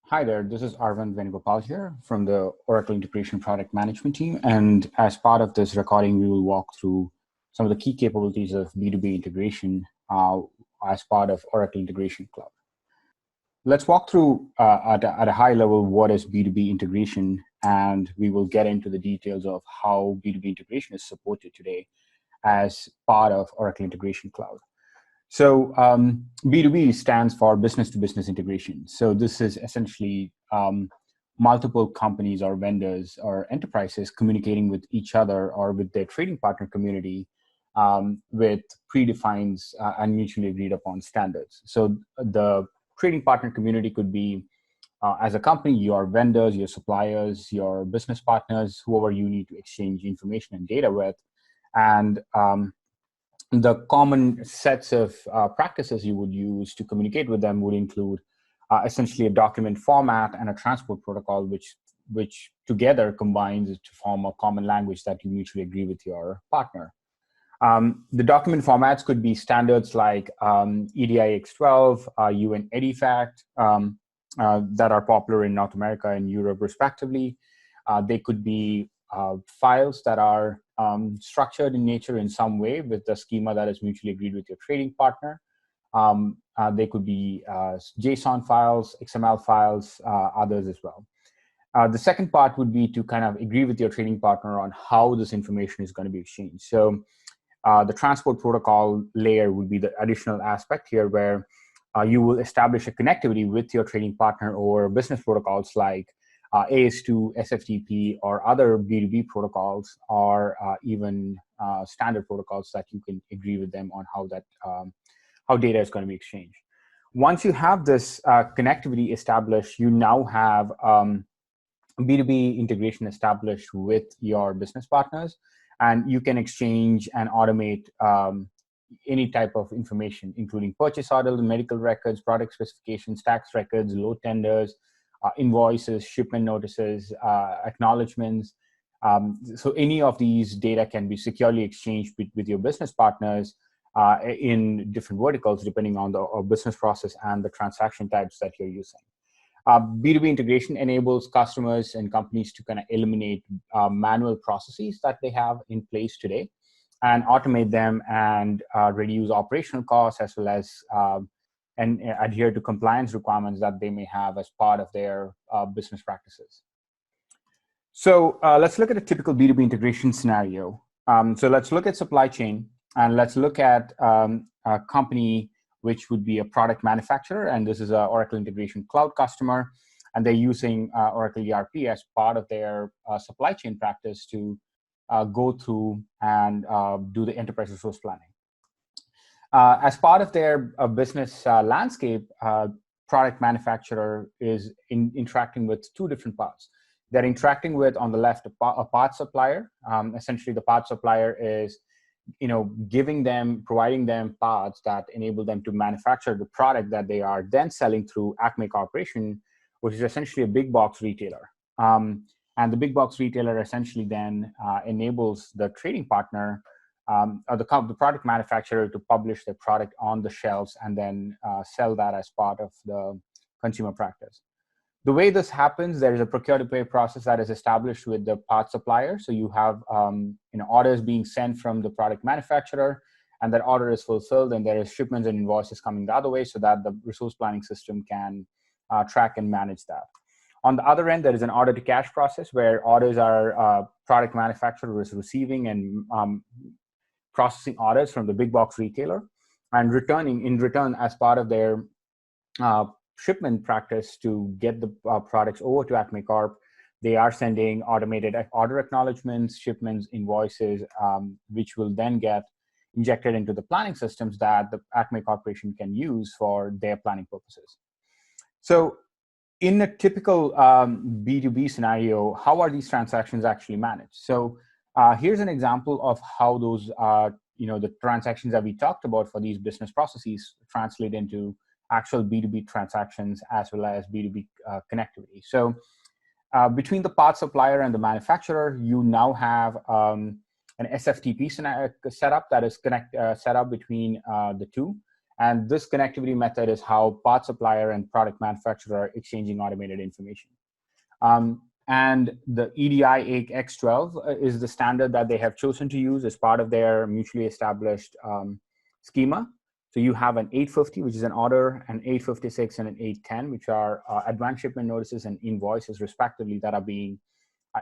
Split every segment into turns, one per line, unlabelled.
Hi there, this is Arvind Venugopal here from the Oracle Integration Product Management team. And as part of this recording, we will walk through some of the key capabilities of B2B integration as part of Oracle Integration Cloud. Let's walk through at a high level what is B2B integration, and we will get into the details of how B2B integration is supported today as part of Oracle Integration Cloud. So B2B stands for business to business integration. So this is essentially multiple companies or vendors or enterprises communicating with each other or with their trading partner community with predefined and mutually agreed upon standards. So the trading partner community could be, as a company, your vendors, your suppliers, your business partners, whoever you need to exchange information and data with. And the common sets of practices you would use to communicate with them would include essentially a document format and a transport protocol, which together combines to form a common language that you mutually agree with your partner. The document formats could be standards like EDI X12, UN EDIFACT, that are popular in North America and Europe respectively. They could be files that are structured in nature in some way with the schema that is mutually agreed with your trading partner. They could be JSON files, XML files, others as well. The second part would be to kind of agree with your trading partner on how this information is going to be exchanged. So the transport protocol layer would be the additional aspect here where you will establish a connectivity with your trading partner over business protocols like AS2, SFTP, or other B2B protocols, or even standard protocols that you can agree with them on how data is going to be exchanged. Once you have this connectivity established, you now have B2B integration established with your business partners, and you can exchange and automate any type of information, including purchase orders, medical records, product specifications, tax records, load tenders, invoices, shipment notices, acknowledgements. So any of these data can be securely exchanged with your business partners in different verticals, depending on the business process and the transaction types that you're using. B2B integration enables customers and companies to kind of eliminate manual processes that they have in place today and automate them and reduce operational costs as well as and adhere to compliance requirements that they may have as part of their business practices. So let's look at a typical B2B integration scenario. So let's look at supply chain, and let's look at a company which would be a product manufacturer, and this is an Oracle Integration Cloud customer, and they're using Oracle ERP as part of their supply chain practice to go through and do the enterprise resource planning. As part of their business landscape, product manufacturer is interacting with two different parts. They're interacting with, on the left, a parts supplier. Essentially, the parts supplier is, providing them parts that enable them to manufacture the product that they are then selling through Acme Corporation, which is essentially a big box retailer. And the big box retailer essentially then enables the trading partner or the product manufacturer to publish their product on the shelves and then sell that as part of the consumer practice. The way this happens, there is a procure-to-pay process that is established with the parts supplier. So you have orders being sent from the product manufacturer, and that order is fulfilled, and there is shipments and invoices coming the other way so that the resource planning system can track and manage that. On the other end, there is an order-to-cash process where orders are product manufacturer is receiving and processing orders from the big box retailer and returning in return as part of their shipment practice to get the products over to Acme Corp. They are sending automated order acknowledgements, shipments, invoices, which will then get injected into the planning systems that the Acme Corporation can use for their planning purposes. So in a typical B2B scenario, how are these transactions actually managed? So here's an example of how those, the transactions that we talked about for these business processes translate into actual B2B transactions as well as B2B connectivity. So between the parts supplier and the manufacturer, you now have an SFTP setup that is set up between the two. And this connectivity method is how part supplier and product manufacturer are exchanging automated information. And the EDI X12 is the standard that they have chosen to use as part of their mutually established schema. So you have an 850, which is an order, an 856 and an 810, which are advanced shipment notices and invoices respectively that are being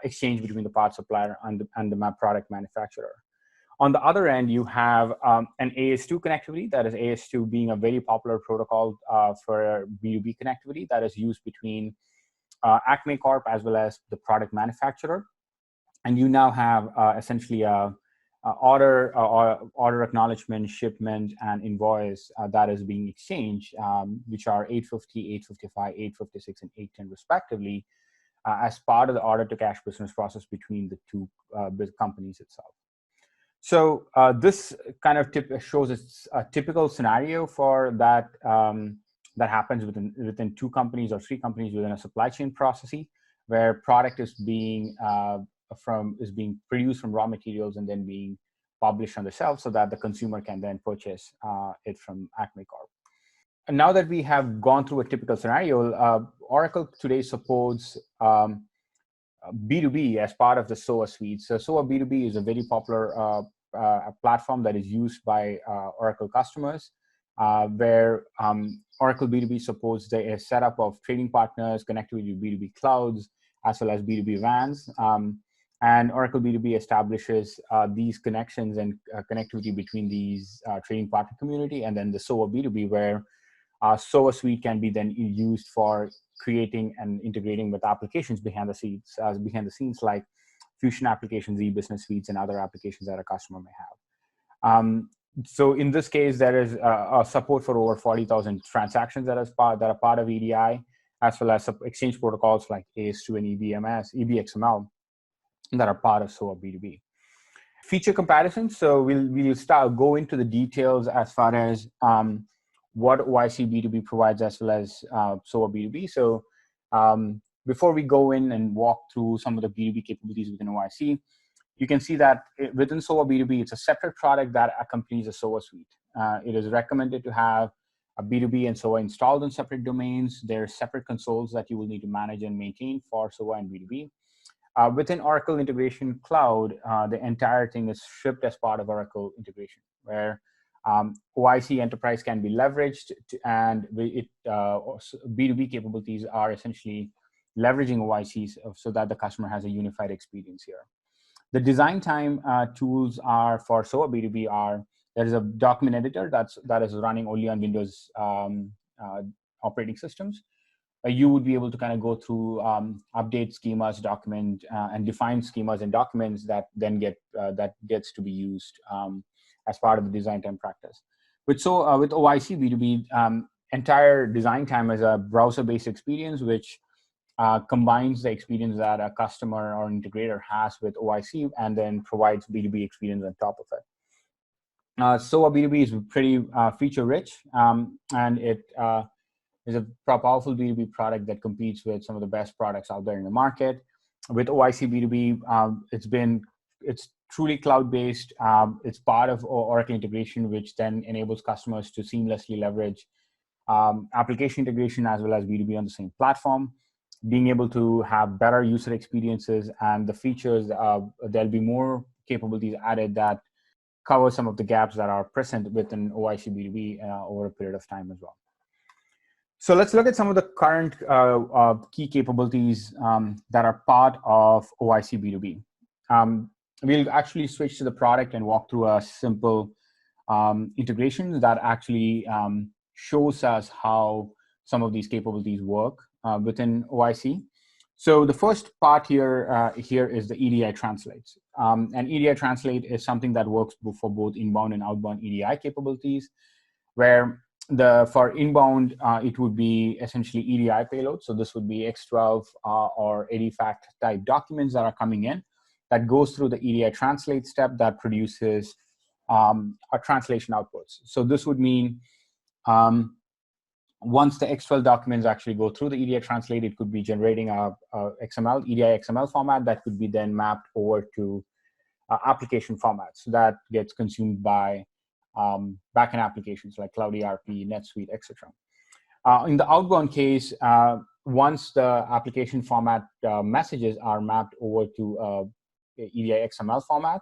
exchanged between the part supplier and the product manufacturer. On the other end, you have an AS2 connectivity, that is AS2 being a very popular protocol for B2B connectivity that is used between Acme Corp as well as the product manufacturer. And you now have essentially a order acknowledgement, shipment, and invoice that is being exchanged, which are 850, 855, 856, and 810 respectively, as part of the order to cash business process between the two companies itself. So this kind of shows a typical scenario for that that happens within two companies or three companies within a supply chain process, where product is being produced from raw materials and then being published on the shelf so that the consumer can then purchase it from Acme Corp. And now that we have gone through a typical scenario, Oracle today supports B2B as part of the SOA suite. So SOA B2B is a very popular platform that is used by Oracle customers, where Oracle B2B supports the setup of trading partners, connectivity to B2B clouds, as well as B2B VANs. And Oracle B2B establishes these connections and connectivity between these trading partner community, and then the SOA B2B, where SOA suite can be then used for creating and integrating with applications behind the scenes like Fusion applications, e-business suites, and other applications that a customer may have. So in this case, there is a support for over 40,000 transactions that are part of EDI, as well as exchange protocols like AS2 and EBXML that are part of SOA B2B. Feature comparison. So we'll go into the details as far as what OIC B2B provides as well as SOA B2B. So before we go in and walk through some of the B2B capabilities within OIC, you can see that within SOA B2B, it's a separate product that accompanies a SOA suite. It is recommended to have a B2B and SOA installed on separate domains. There are separate consoles that you will need to manage and maintain for SOA and B2B. Within Oracle Integration Cloud, the entire thing is shipped as part of Oracle Integration, where OIC Enterprise can be leveraged, and B2B capabilities are essentially leveraging OICs so that the customer has a unified experience here. The design time tools are for SOA B2B there is a document editor that is running only on Windows operating systems. You would be able to kind of go through update schemas, document, and define schemas and documents that then gets to be used as part of the design time practice. With OIC B2B, entire design time is a browser-based experience, which combines the experience that a customer or integrator has with OIC and then provides B2B experience on top of it. SOA B2B is pretty feature-rich, and it is a powerful B2B product that competes with some of the best products out there in the market. With OIC B2B, it's truly cloud-based. It's part of Oracle integration, which then enables customers to seamlessly leverage application integration as well as B2B on the same platform, being able to have better user experiences and the features. There'll be more capabilities added that cover some of the gaps that are present within OIC B2B over a period of time as well. So let's look at some of the current key capabilities that are part of OIC B2B. We'll actually switch to the product and walk through a simple integration that actually shows us how some of these capabilities work within OIC. So the first part here is the EDI translates. And EDI translate is something that works for both inbound and outbound EDI capabilities, where for inbound, it would be essentially EDI payload. So this would be X12 or ADFACT type documents that are coming in that goes through the EDI translate step that produces a translation outputs. So this would mean once the X12 documents actually go through the EDI translate, it could be generating a EDI XML format that could be then mapped over to application formats. So that gets consumed by backend applications like Cloud ERP, NetSuite, etc. In the outbound case, once the application format messages are mapped over to EDI XML format,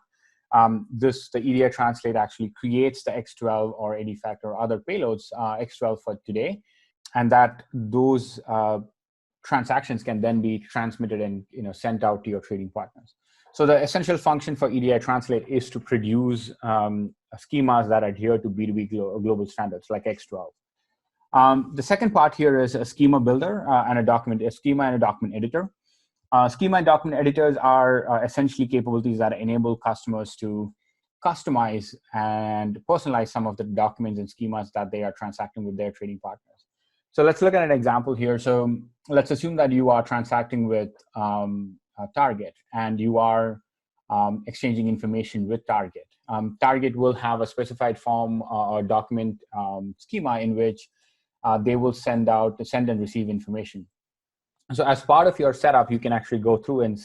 the EDI translate actually creates the X12 or ADFACT or other payloads, X12 for today, and that those transactions can then be transmitted and sent out to your trading partners. So the essential function for EDI translate is to produce schemas that adhere to B2B global standards like X12. The second part here is a schema builder and a schema and a document editor. Schema and document editors are essentially capabilities that enable customers to customize and personalize some of the documents and schemas that they are transacting with their trading partners. So let's look at an example here. So let's assume that you are transacting with Target and you are exchanging information with Target. Target will have a specified form or document schema in which they will send and receive information. So as part of your setup, you can actually go through and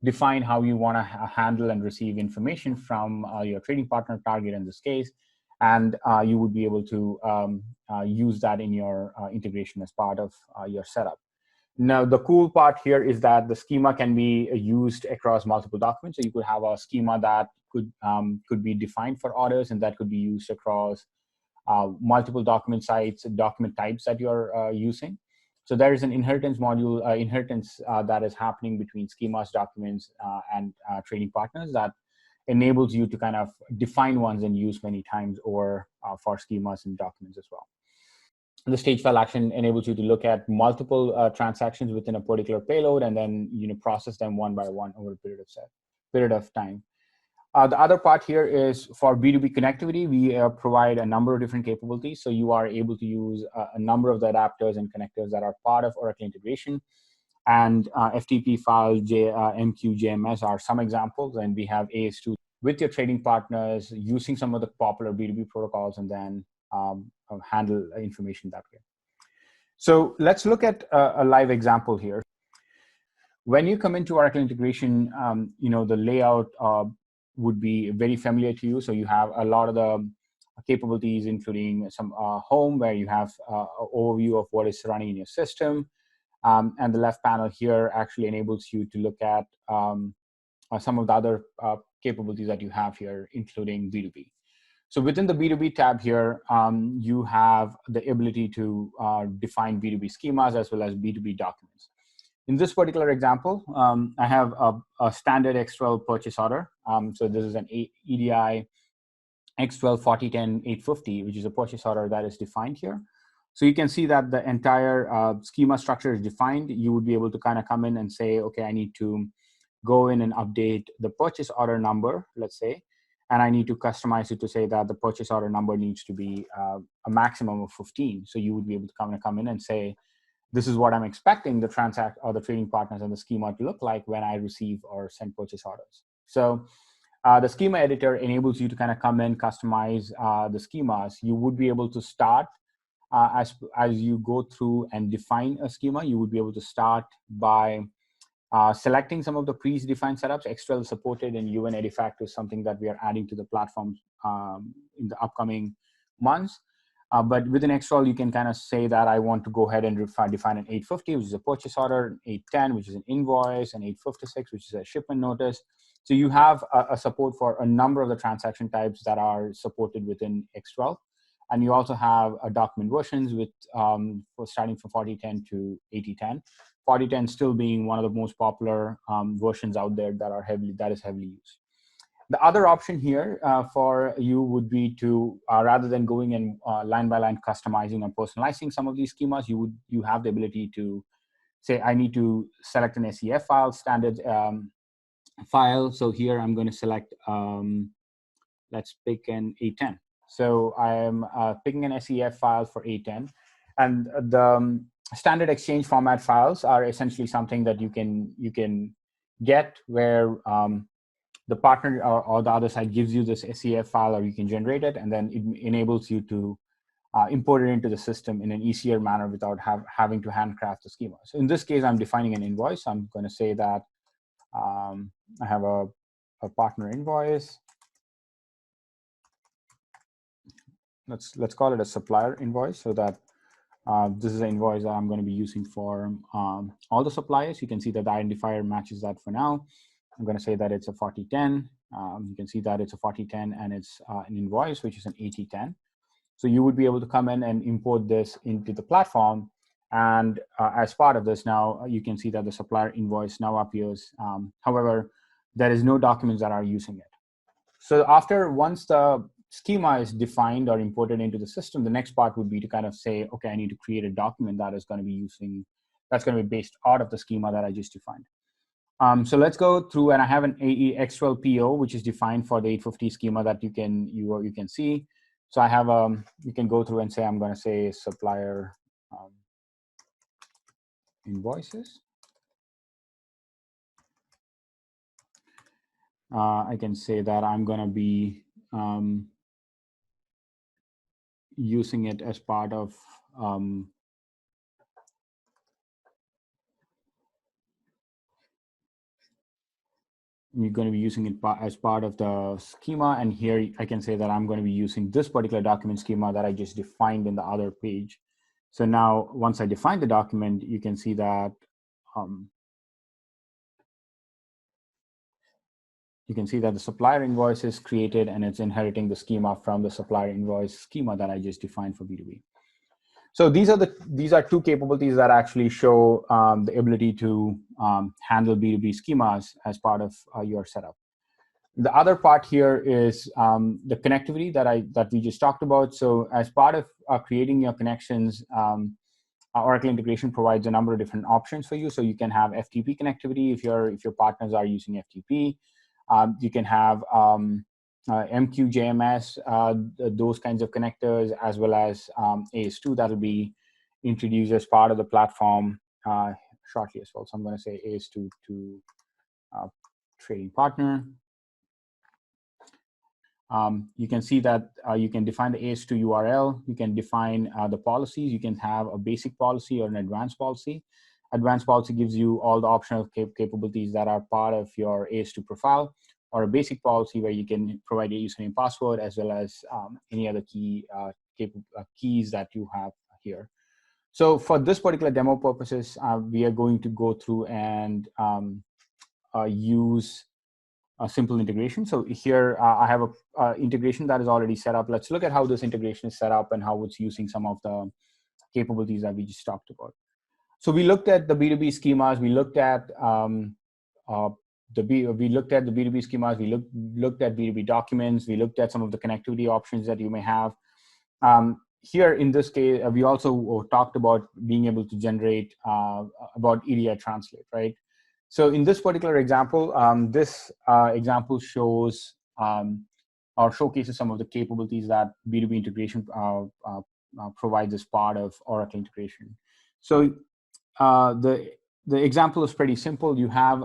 define how you want to handle and receive information from your trading partner, Target in this case, and you would be able to use that in your integration as part of your setup. Now, the cool part here is that the schema can be used across multiple documents. So you could have a schema that could be defined for orders, and that could be used across multiple document types that you're using. So there is an inheritance module, that is happening between schemas, documents, and trading partners that enables you to kind of define ones and use many times, or for schemas and documents as well. The stage file action enables you to look at multiple transactions within a particular payload and then process them one by one over a period of time. The other part here is for B2B connectivity. We provide a number of different capabilities. So you are able to use a number of the adapters and connectors that are part of Oracle integration. And FTP file, MQ, JMS are some examples. And we have AS2 with your trading partners using some of the popular B2B protocols, and then handle information that way. So let's look at a live example here. When you come into Oracle integration, the layout would be very familiar to you. So you have a lot of the capabilities, including some home, where you have an overview of what is running in your system. And the left panel here actually enables you to look at some of the other capabilities that you have here, including B2B. So within the B2B tab here, you have the ability to define B2B schemas as well as B2B documents. In this particular example, I have a standard X12 purchase order. So this is an EDI X12 4010 850, which is a purchase order that is defined here. So you can see that the entire schema structure is defined. You would be able to kind of come in and say, okay, I need to go in and update the purchase order number, let's say, and I need to customize it to say that the purchase order number needs to be a maximum of 15. So you would be able to come in and say, this is what I'm expecting the trading partners and the schema to look like when I receive or send purchase orders. So the schema editor enables you to kind of come in, customize the schemas. You would be able to start as you go through and define a schema. You would be able to start by selecting some of the predefined setups. X12 supported and UN EDIFACT is something that we are adding to the platform in the upcoming months. But within X12, you can kind of say that I want to go ahead and define an 850, which is a purchase order, 810, which is an invoice, and 856, which is a shipment notice. So you have a support for a number of the transaction types that are supported within X12. And you also have document versions with starting from 4010 to 8010. 4010 still being one of the most popular versions out there that is heavily used. The other option here for you would be to, rather than going and line by line customizing or personalizing some of these schemas, you have the ability to say, I need to select an SEF file, standard file. So here I'm going to select, let's pick an 810. So I am picking an SEF file for 810. And the standard exchange format files are essentially something that you can get where the partner or the other side gives you this SEF file, or you can generate it, and then it enables you to import it into the system in an easier manner without having to handcraft the schema. So in this case, I'm defining an invoice. I'm going to say that I have a partner invoice. let's call it a supplier invoice, so that this is an invoice that I'm going to be using for all the suppliers. You can see that the identifier matches that for now. I'm going to say that it's a 4010. You can see that it's a 4010 and it's an invoice, which is an 8010. So you would be able to come in and import this into the platform. And as part of this now, you can see that the supplier invoice now appears. However, there is no documents that are using it. So once the schema is defined or imported into the system, the next part would be to kind of say, okay, I need to create a document that is going to be that's going to be based out of the schema that I just defined. So let's go through, and I have an AE X12 PO, which is defined for the 850 schema that you can see. So I have you can go through and say, I'm going to say supplier invoices. I can say that I'm going to be using it as part of you're going to be using it as part of the schema. And here I can say that I'm going to be using this particular document schema that I just defined in the other page. So now once I define the document, you can see that the supplier invoice is created and it's inheriting the schema from the supplier invoice schema that I just defined for B2B. So these are two capabilities that actually show the ability to handle B2B schemas as part of your setup. The other part here is the connectivity that we just talked about. So as part of creating your connections, Oracle Integration provides a number of different options for you. So you can have FTP connectivity if your partners are using FTP. You can have MQJMS, those kinds of connectors, as well as AS2 that'll be introduced as part of the platform shortly as well. So I'm going to say AS2 to trading partner. You can see that you can define the AS2 URL. You can define the policies. You can have a basic policy or an advanced policy. Advanced policy gives you all the optional capabilities that are part of your AS2 profile, or a basic policy where you can provide a username password as well as any other keys that you have here. So for this particular demo purposes, we are going to go through and use a simple integration. So here I have a integration that is already set up. Let's look at how this integration is set up and how it's using some of the capabilities that we just talked about. So we looked at the B2B schemas. We looked at the B2B schemas. We looked at B2B documents. We looked at some of the connectivity options that you may have. Here in this case, we also talked about being able to generate about EDI translate, right? So in this particular example, this example shows or showcases some of the capabilities that B2B integration provides as part of Oracle integration. So the example is pretty simple. You have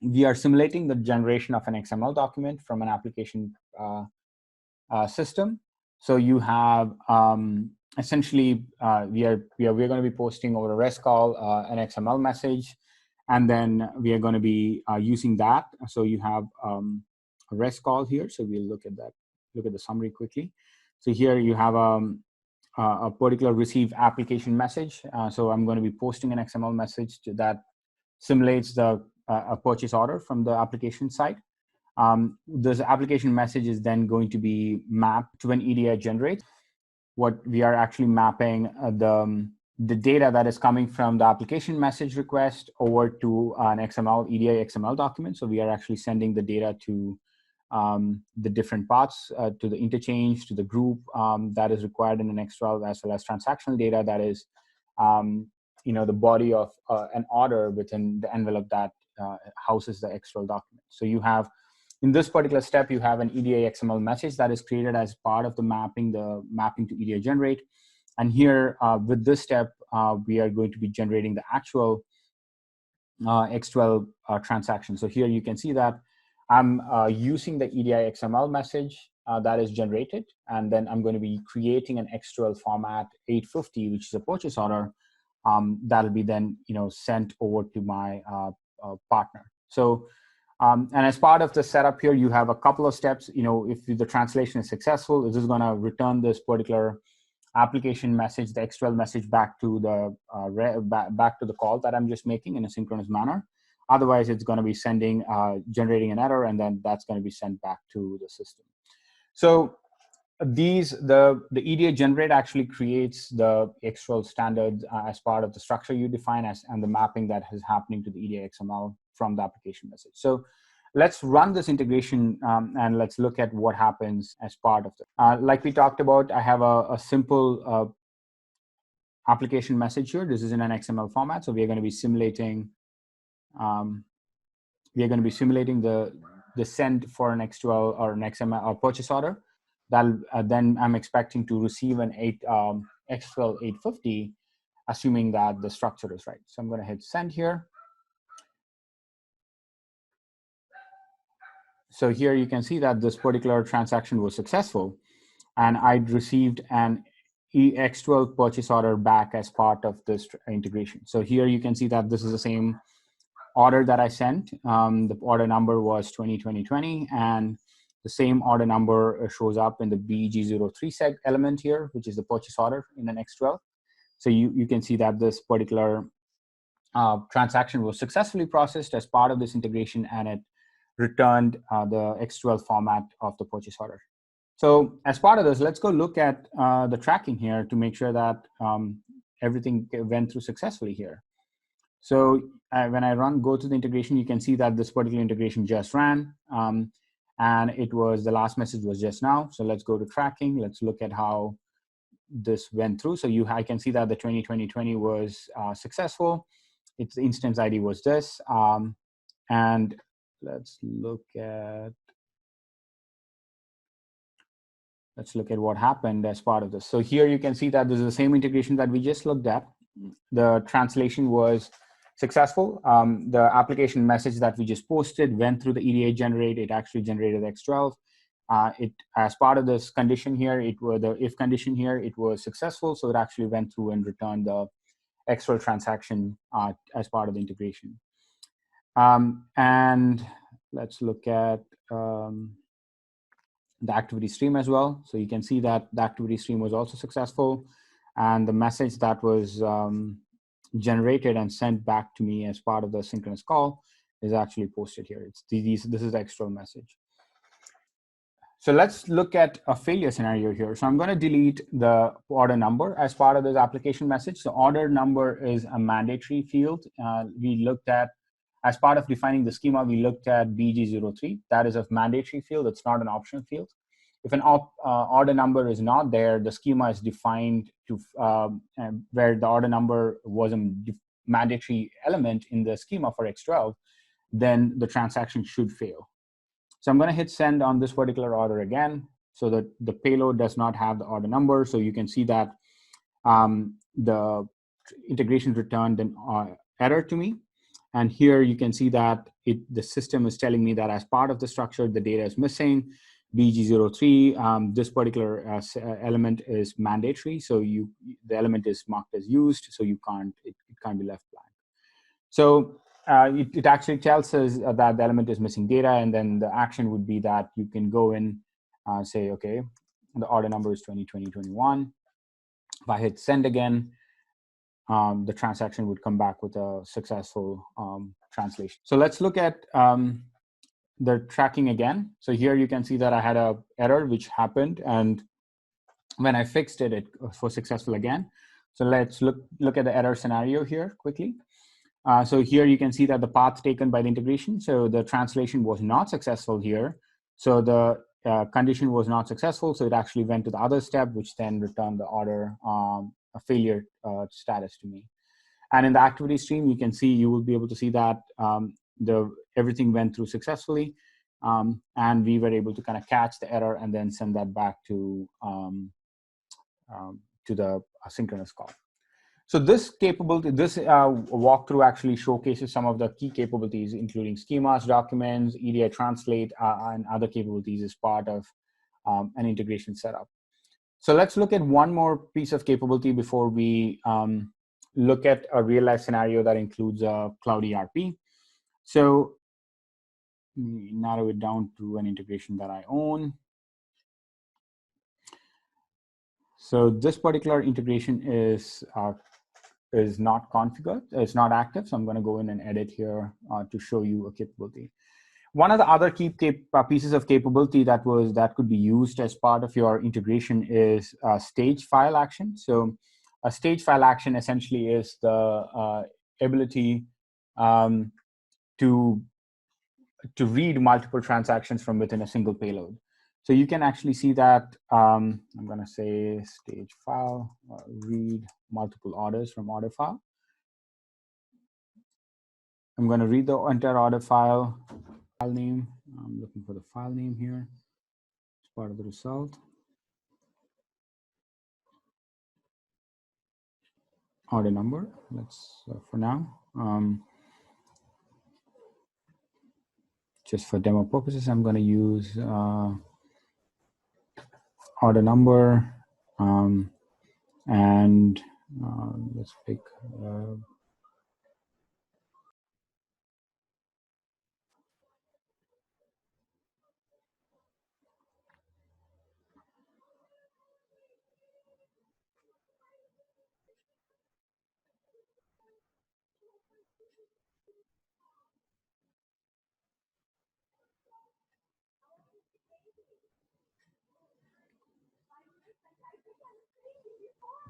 we are simulating the generation of an XML document from an application system. So you have essentially we're going to be posting over a REST call an XML message, and then we are going to be using that. So you have a REST call here. So we'll look at that. Look at the summary quickly. So here you have a particular receive application message. So I'm going to be posting an XML message that simulates a purchase order from the application side. This application message is then going to be mapped to an EDI generate. What we are actually mapping the data that is coming from the application message request over to an EDI XML document. So we are actually sending the data to the different parts, to the interchange, to the group that is required in an X12, as well as transactional data that is the body of an order within the envelope that houses the X12 document. So you have, in this particular step, you have an EDI XML message that is created as part of the mapping to EDI generate. And here, with this step, we are going to be generating the actual X12 transaction. So here you can see that I'm using the EDI XML message that is generated, and then I'm going to be creating an X12 format 850, which is a purchase order that'll be then sent over to my partner. So And as part of the setup here, you have a couple of steps. If the translation is successful, this is going to return this particular application message, the XML message, back to the back to the call that I'm just making in a synchronous manner. Otherwise, it's going to be generating an error, and then that's going to be sent back to the system. So the EDA generate actually creates the XML standards as part of the structure you define and the mapping that is happening to the EDA XML from the application message. So let's run this integration and let's look at what happens as part of it. Like we talked about, I have a simple application message here. This is in an XML format, so we are going to be simulating. The send for an X12 or an XML or purchase order. Then I'm expecting to receive an X12 850, assuming that the structure is right. So I'm going to hit send here. So here you can see that this particular transaction was successful, and I'd received an X12 purchase order back as part of this integration. So here you can see that this is the same order that I sent. The order number was 2020, and the same order number shows up in the BG03 seg element here, which is the purchase order in an X12. So you can see that this particular transaction was successfully processed as part of this integration, and it returned the X12 format of the purchase order. So as part of this, let's go look at the tracking here to make sure that everything went through successfully here. So when I go to the integration, you can see that this particular integration just ran, and the last message was just now. So let's go to tracking. Let's look at how this went through. So I can see that the 2020 was successful. The instance ID was this, and let's look at what happened as part of this. So here you can see that this is the same integration that we just looked at. The translation was successful. The application message that we just posted went through the EDA generate. It actually generated X12. As part of this condition here, the if condition here, it was successful. So it actually went through and returned the X12 transaction as part of the integration. And let's look at the activity stream as well. So you can see that the activity stream was also successful, and the message that was generated and sent back to me as part of the synchronous call is actually posted here. This is the external message. So let's look at a failure scenario here. So I'm going to delete the order number as part of this application message. So order number is a mandatory field. We looked at, as part of defining the schema, we looked at BG03. That is a mandatory field. It's not an optional field. If an order number is not there, the schema is defined to where the order number was a mandatory element in the schema for X12, then the transaction should fail. So I'm going to hit send on this particular order again, so that the payload does not have the order number. So you can see that the integration returned an error to me. And here you can see that the system is telling me that as part of the structure, the data is missing. BG03, this particular element is mandatory. So the element is marked as used, so it can't be left blank. So it actually tells us that the element is missing data, and then the action would be that you can go in, say, okay, the order number is 2020-21. If I hit send again, the transaction would come back with a successful translation. So let's look at the tracking again. So here you can see that I had an error which happened, and when I fixed it, it was successful again. So let's look at the error scenario here quickly. So here you can see that the path taken by the integration, so the translation was not successful here. So the condition was not successful, so it actually went to the other step, which then returned the order a failure status to me. And in the activity stream, you will be able to see that everything went through successfully, and we were able to kind of catch the error and then send that back to the asynchronous call. So this walkthrough actually showcases some of the key capabilities, including schemas, documents, EDI translate, and other capabilities as part of an integration setup. So let's look at one more piece of capability before we look at a real-life scenario that includes a cloud ERP. So me narrow it down to an integration that I own. So this particular integration is not configured, it's not active. So I'm going to go in and edit here to show you a capability. One of the other key pieces of capability that could be used as part of your integration is stage file action. So a stage file action essentially is the ability to read multiple transactions from within a single payload. So you can actually see that I'm going to say stage file, read multiple orders from order file. I'm going to read the entire order file name. I'm looking for the file name here. It's part of the result. Order number. Let's for now. Just for demo purposes, I'm going to use order number, and let's pick.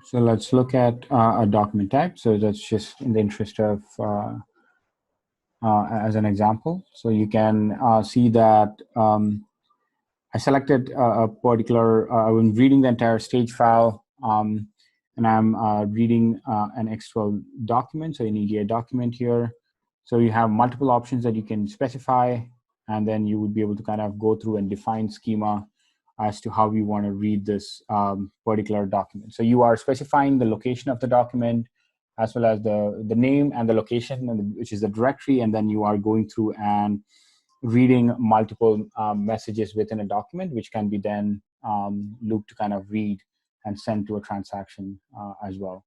So let's look at a document type. So that's just in the interest of as an example. So you can see that I selected a particular, I'm reading the entire stage file, and I'm reading an X12 document, so an EDA document here. So you have multiple options that you can specify, and then you would be able to kind of go through and define schema as to how you want to read this particular document. So you are specifying the location of the document, as well as the name and the location, which is the directory, and then you are going through and reading multiple messages within a document, which can be then looped to kind of read and send to a transaction as well.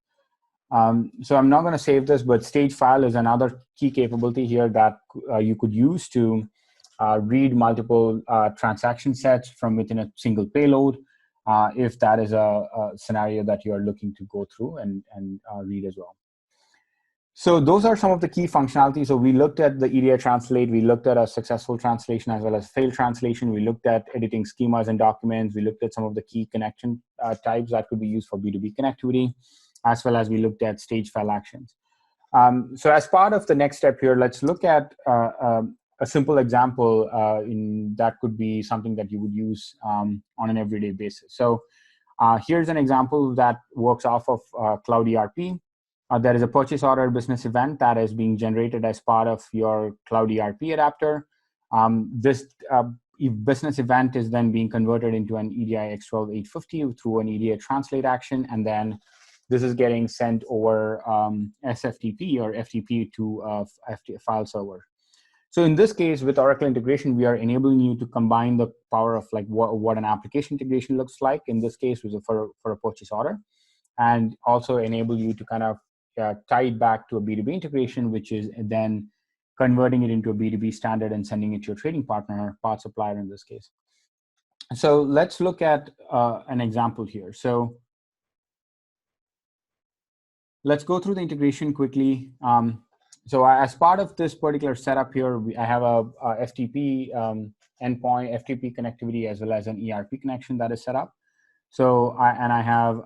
So I'm not going to save this, but stage file is another key capability here that you could use to read multiple transaction sets from within a single payload, if that is a scenario that you are looking to go through and read as well. So those are some of the key functionalities. So we looked at the EDI translate, we looked at a successful translation as well as failed translation. We looked at editing schemas and documents. We looked at some of the key connection types that could be used for B2B connectivity, as well as we looked at stage file actions. So as part of the next step here, let's look at a simple example that could be something that you would use on an everyday basis. So here's an example that works off of Cloud ERP. There is a purchase order business event that is being generated as part of your Cloud ERP adapter. This business event is then being converted into an EDI X12 850 through an EDI translate action, and then this is getting sent over SFTP or FTP to a file server. So in this case, with Oracle integration, we are enabling you to combine the power of like what an application integration looks like. In this case, was for a purchase order, and also enable you to kind of tie it back to a B2B integration, which is then converting it into a B2B standard and sending it to your trading partner, part supplier in this case. So let's look at an example here. So let's go through the integration quickly. So as part of this particular setup here, I have a FTP endpoint, FTP connectivity, as well as an ERP connection that is set up. So I have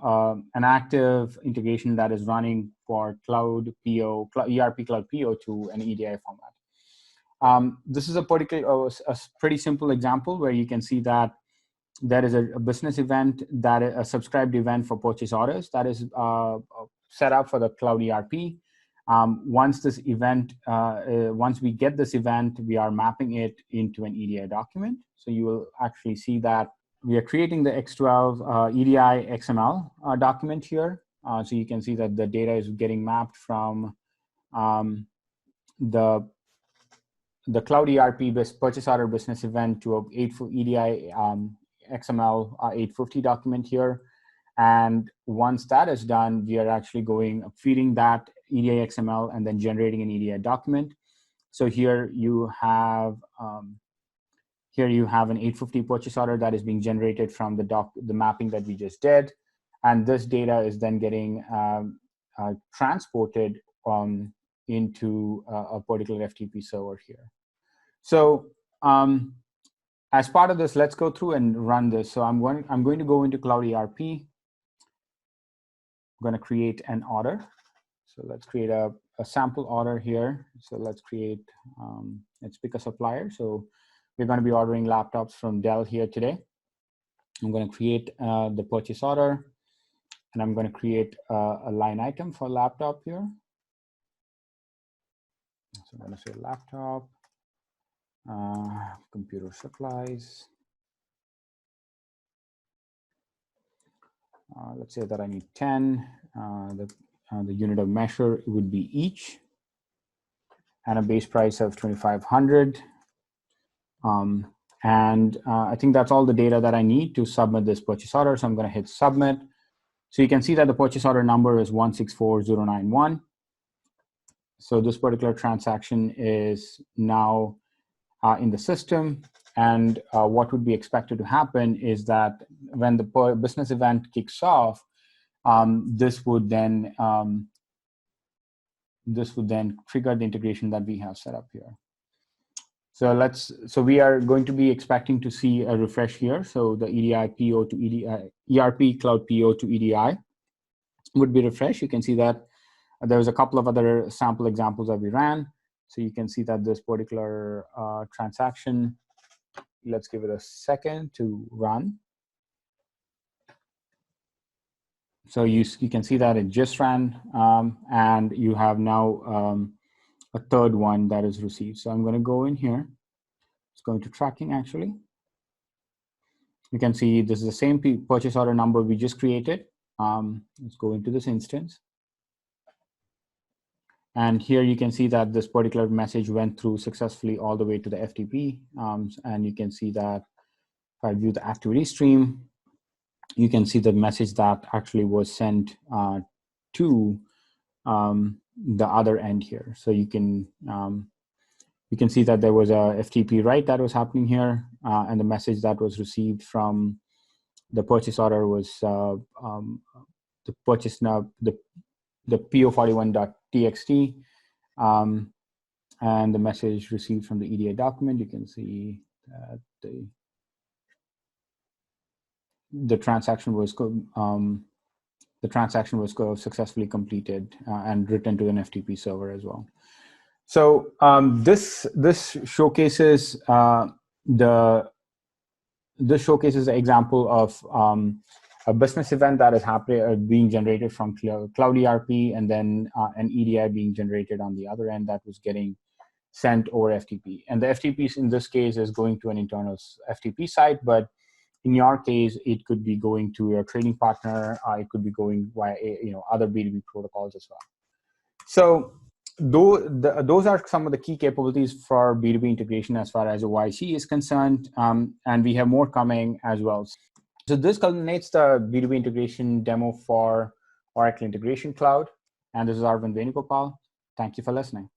an active integration that is running for Cloud PO, ERP Cloud PO to an EDI format. This is a pretty simple example where you can see that there is a business event, that is a subscribed event for purchase orders that is set up for the Cloud ERP. Once we get this event, we are mapping it into an EDI document. So you will actually see that we are creating the X12 EDI XML document here. So you can see that the data is getting mapped from the Cloud ERP purchase order business event to a EDI XML 850 document here. And once that is done, we are actually feeding that EDI XML and then generating an EDI document. So here you have Here you have an 850 purchase order that is being generated from the mapping that we just did. And this data is then getting transported into a particular FTP server here. So as part of this, let's go through and run this. So I'm going to go into Cloud ERP. I'm going to create an order. So let's create a sample order here. So let's pick a supplier. So we're going to be ordering laptops from Dell here today. I'm going to create the purchase order, and I'm going to create a line item for laptop here. So I'm going to say laptop, computer supplies. Let's say that I need 10. The unit of measure would be each, and a base price of 2,500. I think that's all the data that I need to submit this purchase order. So I'm going to hit submit. So you can see that the purchase order number is 164091. So this particular transaction is now in the system. And what would be expected to happen is that when the business event kicks off, this would then trigger the integration that we have set up here. So we are going to be expecting to see a refresh here. So the EDI PO to EDI, ERP Cloud PO to EDI would be refreshed. You can see that there was a couple of other sample examples that we ran. So you can see that this particular transaction, let's give it a second to run. So you can see that it just ran, and you have now a third one that is received. So I'm going to go in here. It's going to tracking actually. You can see this is the same purchase order number we just created. Let's go into this instance. And here you can see that this particular message went through successfully all the way to the FTP. And you can see that if I view the activity stream, you can see the message that actually was sent to the other end here. So you can see that there was a FTP write that was happening here, and the message that was received from the purchase order was the purchase now the PO41.txt, and the message received from the EDI document. You can see that the transaction was successfully completed and written to an FTP server as well. So this showcases the example of a business event that is happening, being generated from Cloud ERP, and then an EDI being generated on the other end that was getting sent over FTP. And the FTP in this case is going to an internal FTP site, but in your case, it could be going to your trading partner. It could be going via other B2B protocols as well. So those are some of the key capabilities for B2B integration as far as OIC is concerned, and we have more coming as well. So this culminates the B2B integration demo for Oracle Integration Cloud, and this is Arvind Venugopal. Thank you for listening.